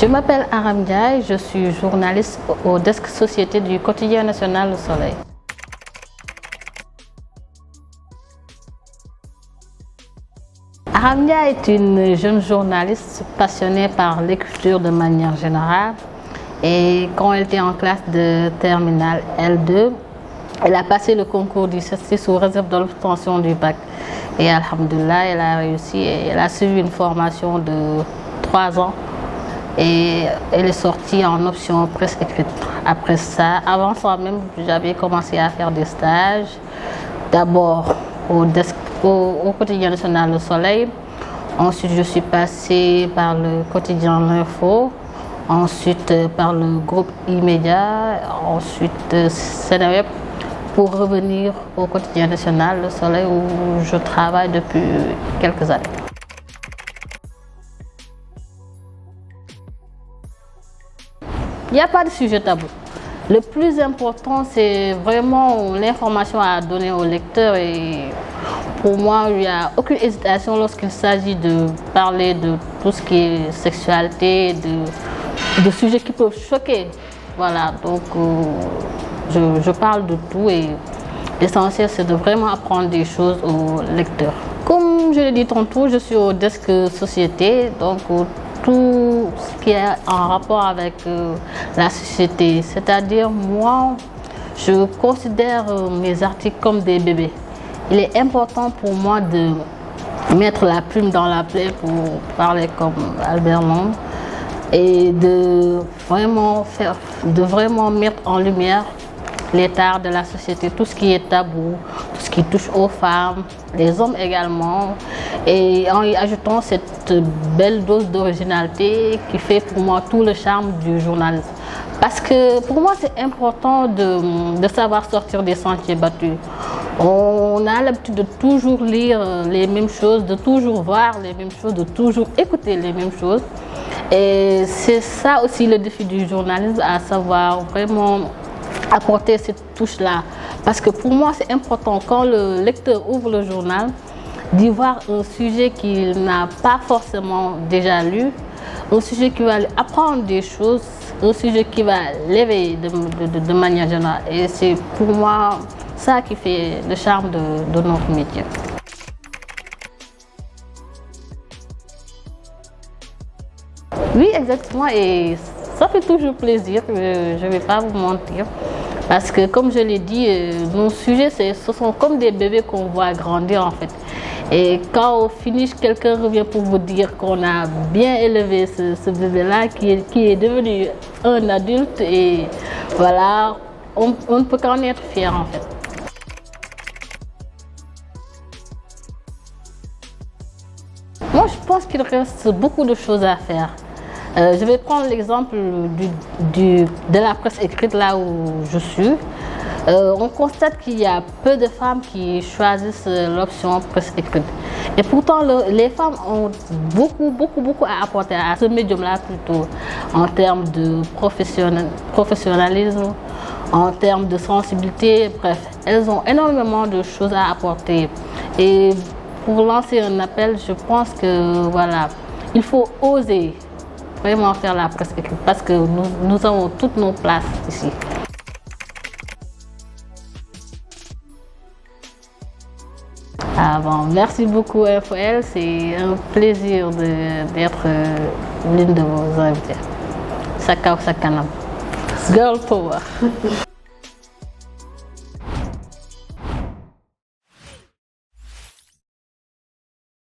Je m'appelle Aram Ndiaye, je suis journaliste au desk société du quotidien national Le Soleil. Aram Ndiaye est une jeune journaliste passionnée par l'écriture de manière générale. Et quand elle était en classe de terminale L2, elle a passé le concours du CESTI sous réserve de l'obtention du bac. Et alhamdoulilah, elle a réussi et elle a suivi une formation de 3 ans. Et elle est sortie en option presse écrite. Après ça, avant ça même, j'avais commencé à faire des stages. D'abord au quotidien national Le Soleil. Ensuite, je suis passée par le quotidien L'Info. Ensuite, par le groupe E-Media. Ensuite, Seneweb. Pour revenir au quotidien national Le Soleil où je travaille depuis quelques années. Il n'y a pas de sujet tabou. Le plus important, c'est vraiment l'information à donner au lecteur. Et pour moi, il n'y a aucune hésitation lorsqu'il s'agit de parler de tout ce qui est sexualité, de sujets qui peuvent choquer. Voilà, donc je parle de tout et l'essentiel, c'est de vraiment apprendre des choses aux lecteurs. Comme je l'ai dit tantôt, je suis au desk société, donc tout ce qui est en rapport avec la société. C'est-à-dire, moi, je considère mes articles comme des bébés. Il est important pour moi de mettre la plume dans la plaie, pour parler comme Albert Long, et de vraiment mettre en lumière l'état de la société, tout ce qui est tabou, tout ce qui touche aux femmes, les hommes également, et en y ajoutant cette belle dose d'originalité qui fait pour moi tout le charme du journalisme. Parce que pour moi, c'est important de savoir sortir des sentiers battus. On a l'habitude de toujours lire les mêmes choses, de toujours voir les mêmes choses, de toujours écouter les mêmes choses. Et c'est ça aussi le défi du journalisme, à savoir vraiment apporter cette touche-là. Parce que pour moi, c'est important quand le lecteur ouvre le journal d'y voir un sujet qu'il n'a pas forcément déjà lu, un sujet qui va lui apprendre des choses, un sujet qui va l'éveiller de manière générale. Et c'est pour moi ça qui fait le charme de notre métier. Oui, exactement, et ça fait toujours plaisir, je ne vais pas vous mentir. Parce que comme je l'ai dit, nos sujets, ce sont comme des bébés qu'on voit grandir en fait. Et quand au finish, quelqu'un revient pour vous dire qu'on a bien élevé ce bébé-là, qui est devenu un adulte, et voilà, on ne peut qu'en être fier en fait. Moi, je pense qu'il reste beaucoup de choses à faire. Je vais prendre l'exemple de la presse écrite là où je suis. On constate qu'il y a peu de femmes qui choisissent l'option presse écrite. Et pourtant, les femmes ont beaucoup à apporter à ce médium-là plutôt, en termes de professionnalisme, en termes de sensibilité, bref. Elles ont énormément de choses à apporter. Et pour lancer un appel, je pense que voilà, il faut oser vraiment faire la presse écrite parce que nous avons toutes nos places ici. Bon, merci beaucoup FOL, c'est un plaisir d'être l'une de vos invités. Sakao Sakanam. Girl Power.